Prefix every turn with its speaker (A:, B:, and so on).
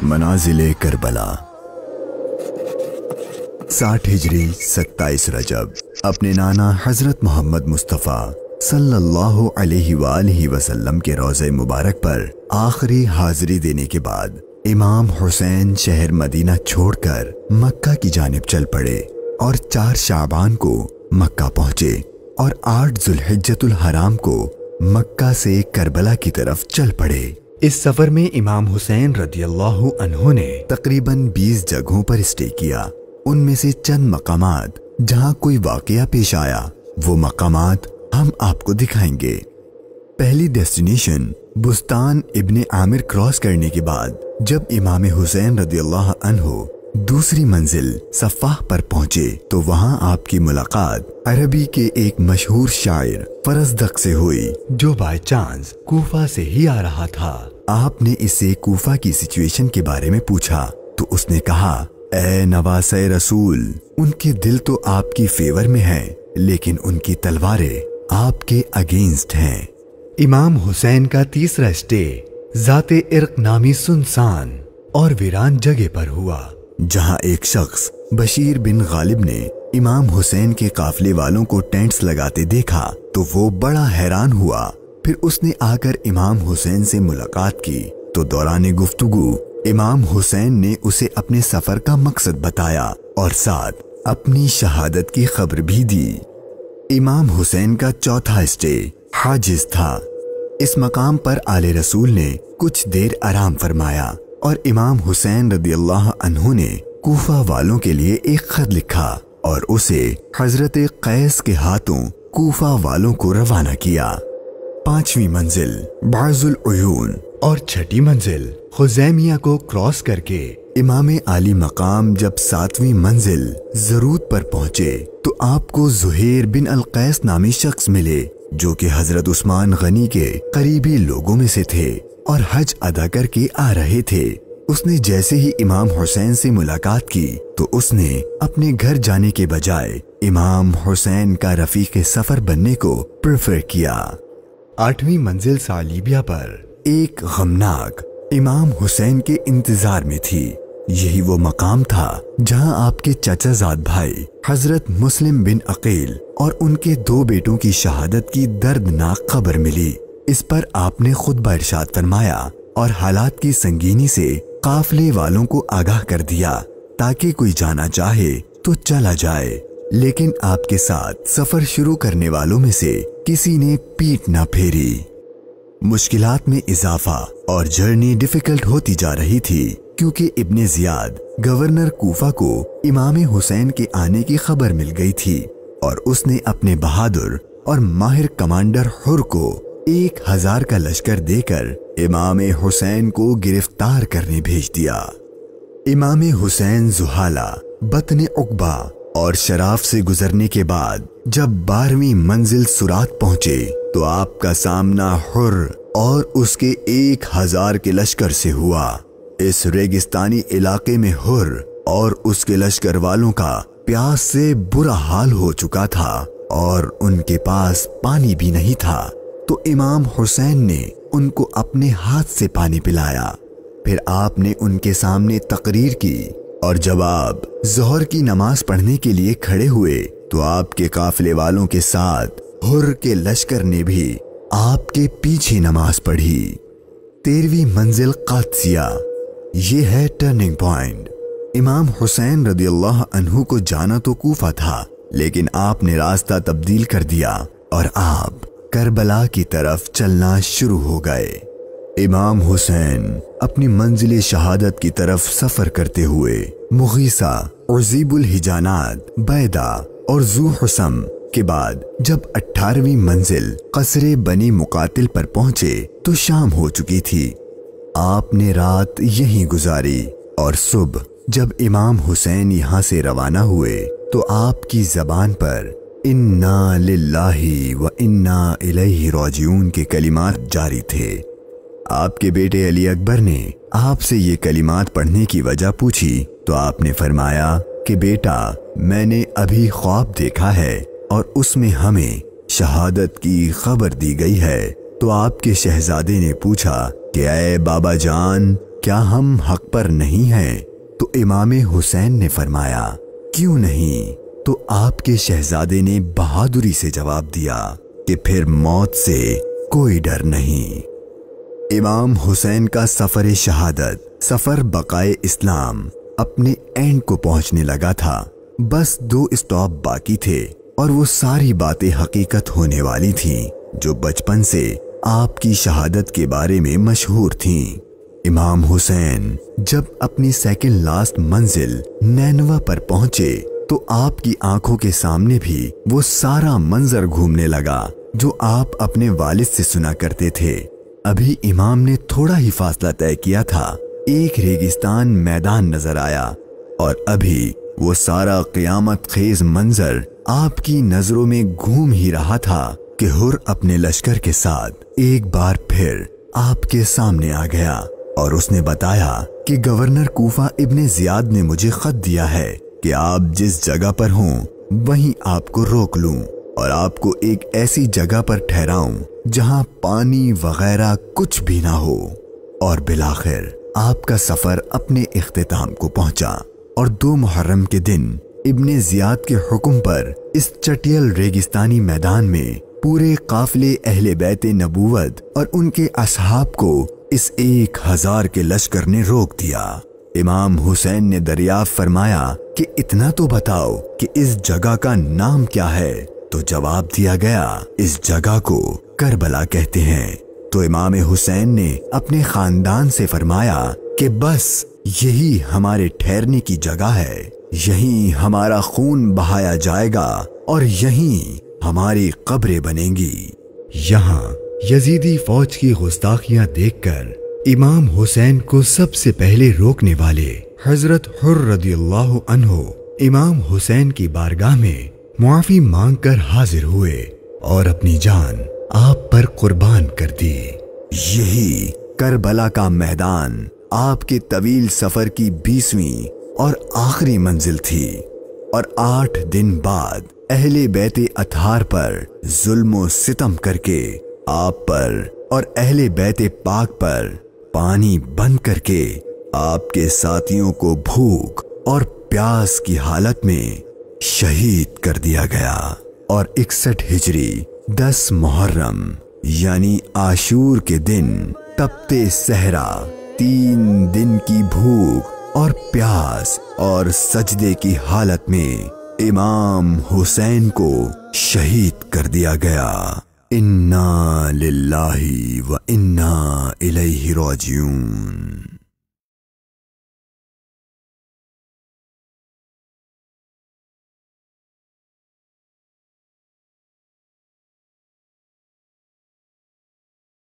A: मनाजिले Karbala 60 हिजरी 27 रजब अपने नाना हजरत मोहम्मद मुस्तफ़ा सल्लल्लाहु अलैहि वसल्लम के रोज़े मुबारक पर आखिरी हाजिरी देने के बाद इमाम हुसैन शहर मदीना छोड़कर मक्का की जानिब चल पड़े और 4 शाबान को मक्का पहुंचे और 8 जुल्हिज्जतुल हराम को मक्का से करबला की तरफ चल पड़े। इस सफर में इमाम हुसैन रदियल्लाहु अन्हु ने तकरीबन 20 जगहों पर स्टे किया। उनमें से चंद मकामात जहां कोई वाकया पेश आया वो मकामात हम आपको दिखाएंगे। पहली डेस्टिनेशन बुस्तान इब्ने आमिर क्रॉस करने के बाद जब इमाम हुसैन रदियल्लाहु अन्हु दूसरी मंजिल सफ़ाह पर पहुंचे तो वहां आपकी मुलाकात अरबी के एक मशहूर शायर फरजदक से हुई जो बाय चांस कूफा से ही आ रहा था। आपने इससे कूफा की सिचुएशन के बारे में पूछा तो उसने कहा, ए नवासे रसूल, उनके दिल तो आपकी फेवर में है लेकिन उनकी तलवारें आपके अगेंस्ट हैं। इमाम हुसैन का तीसरा स्टे जाते इर्क नामी सुनसान और वीरान जगह पर हुआ जहां एक शख्स बशीर बिन गालिब ने इमाम हुसैन के काफले वालों को टेंट्स लगाते देखा तो वो बड़ा हैरान हुआ। फिर उसने आकर इमाम हुसैन से मुलाकात की तो दौरान गुफ्तगू इमाम हुसैन ने उसे अपने सफर का मकसद बताया और साथ अपनी शहादत की खबर भी दी। इमाम हुसैन का चौथा स्टे हाजिज था। इस मकाम पर आले रसूल ने कुछ देर आराम फरमाया और इमाम हुसैन रदियल्लाहु अन्हु ने कूफा वालों के लिए एक खत लिखा और उसे हजरत कैस के हाथों कूफा वालों को रवाना किया। 5वीं मंजिल बाजुल उयून और 6ठी मंजिल खुजैमिया को क्रॉस करके इमाम आली मकाम जब 7वीं मंजिल जरूद पर पहुंचे तो आपको जुहैर बिन अल कैस नामी शख्स मिले जो कि हजरत उस्मान गनी के करीबी लोगों में से थे और हज अदा करके आ रहे थे। उसने जैसे ही इमाम हुसैन से मुलाकात की तो उसने अपने घर जाने के बजाय इमाम हुसैन का रफीक सफर बनने को प्रेफर किया। 8वीं मंजिल सालीबिया पर एक गमनाक इमाम हुसैन के इंतजार में थी। यही वो मकाम था जहां आपके चचाजाद भाई हजरत मुस्लिम बिन अकील और उनके 2 बेटों की शहादत की दर्दनाक खबर मिली। इस पर आपने खुतबा इरशाद फरमाया और हालात की संगीनी से काफले वालों को आगाह कर दिया ताकि कोई जाना चाहे तो चला जाए, लेकिन आपके साथ सफर शुरू करने वालों में से किसी ने पीठ न फेरी। मुश्किलात में इजाफा और जर्नी डिफिकल्ट होती जा रही थी क्योंकि इब्ने जियाद गवर्नर कूफा को इमाम हुसैन के आने की खबर मिल गई थी और उसने अपने बहादुर और माहिर कमांडर हुर को 1000 का लश्कर देकर इमाम हुसैन को गिरफ्तार करने भेज दिया। इमाम हुसैन जुहाला, बतने उकबा और शराफ से गुजरने के बाद जब 12वीं मंजिल सुरात पहुंचे तो आपका सामना हुर और उसके 1000 के लश्कर से हुआ। इस रेगिस्तानी इलाके में हुर और उसके लश्कर वालों का प्यास से बुरा हाल हो चुका था और उनके पास पानी भी नहीं था तो इमाम हुसैन ने उनको अपने हाथ से पानी पिलाया। फिर आपने उनके सामने तकरीर की और जब आप ज़ोहर की नमाज पढ़ने के लिए खड़े हुए तो आपके काफिले वालों के साथ हुर के लश्कर ने भी आपके पीछे नमाज पढ़ी। 13वीं मंजिल कादसिया, ये है टर्निंग पॉइंट। इमाम हुसैन रदियल्लाहु अन्हु को जाना तो कूफा था लेकिन आपने रास्ता तब्दील कर दिया और आप करबला की तरफ चलना शुरू हो गए। इमाम हुसैन अपनी मंजिल शहादत की तरफ सफर करते हुए मुगीसा, उज़ीबुल हिजानात, बैदा और जू हुसम के बाद जब 18वीं मंजिल कसरे बनी मुकातिल पर पहुंचे तो शाम हो चुकी थी। आपने रात यहीं गुजारी और सुबह जब इमाम हुसैन यहाँ से रवाना हुए तो आपकी जबान पर इन्ना लिल्लाही व इन्ना इलैहि राजिऊन के कलिमात जारी थे। आपके बेटे अली अकबर ने आपसे ये कलिमात पढ़ने की वजह पूछी तो आपने फरमाया कि बेटा, मैंने अभी ख्वाब देखा है और उसमें हमें शहादत की खबर दी गई है। तो आपके शहजादे ने पूछा कि ऐ बाबा जान, کیا ہم حق پر نہیں ہیں؟ تو امام حسین نے فرمایا کیوں نہیں؟ تو آپ کے شہزادے نے بہادری سے جواب دیا کہ پھر موت سے کوئی ڈر نہیں۔ امام حسین کا سفر شہادت، سفر بقائے اسلام اپنے اینڈ کو پہنچنے لگا تھا۔ بس 2 اسٹاپ باقی تھے اور وہ ساری باتیں حقیقت ہونے والی تھیں جو بچپن سے آپ کی شہادت کے بارے میں مشہور تھیں۔ امام حسین جب اپنی سیکنڈ لاسٹ منزل نینوا پر پہنچے تو آپ کی آنکھوں کے سامنے بھی وہ سارا منظر گھومنے لگا جو آپ اپنے والد سے سنا کرتے تھے۔ ابھی امام نے تھوڑا ہی فاصلہ طے کیا تھا، ایک ریگستان میدان نظر آیا اور ابھی وہ سارا قیامت خیز منظر آپ کی نظروں میں گھوم ہی رہا تھا کہ ہر اپنے لشکر کے ساتھ ایک بار پھر آپ کے سامنے آ گیا اور اس نے بتایا کہ گورنر کوفہ ابن زیاد نے مجھے خط دیا ہے کہ آپ جس جگہ پر ہوں وہیں آپ کو روک لوں اور آپ کو ایک ایسی جگہ پر ٹھہراؤں جہاں پانی وغیرہ کچھ بھی نہ ہو۔ اور بالآخر آپ کا سفر اپنے اختتام کو پہنچا اور 2 محرم کے دن ابن زیاد کے حکم پر اس چٹیل ریگستانی میدان میں پورے قافلے اہل بیت نبوت اور ان کے اصحاب کو اس 1000 کے لشکر نے روک دیا۔ امام حسین نے دریافت فرمایا کہ اتنا تو بتاؤ کہ اس جگہ کا نام کیا ہے؟ تو جواب دیا گیا اس جگہ کو کربلا کہتے ہیں۔ تو امام حسین نے اپنے خاندان سے فرمایا کہ بس یہی ہمارے ٹھہرنے کی جگہ ہے، یہیں ہمارا خون بہایا جائے گا اور یہیں ہماری قبریں بنیں گی۔ یہاں یزیدی فوج کی گستاخیاں دیکھ کر امام حسین کو سب سے پہلے روکنے والے حضرت حر رضی اللہ عنہ امام حسین کی بارگاہ میں معافی مانگ کر حاضر ہوئے اور اپنی جان آپ پر قربان کر دی۔ یہی کربلا کا میدان آپ کے طویل سفر کی 20ویں اور آخری منزل تھی، اور 8 دن بعد اہل بیت اطہار پر ظلم و ستم کر کے آپ پر اور اہل بیت پاک پر پانی بند کر کے آپ کے ساتھیوں کو بھوک اور پیاس کی حالت میں شہید کر دیا گیا۔ اور 61 ہجری 10 محرم یعنی عاشور کے دن تپتے صحرا 3 دن کی بھوک اور پیاس اور سجدے کی حالت میں امام حسین کو شہید کر دیا گیا۔ انا للہ و انا الیہ راجعون۔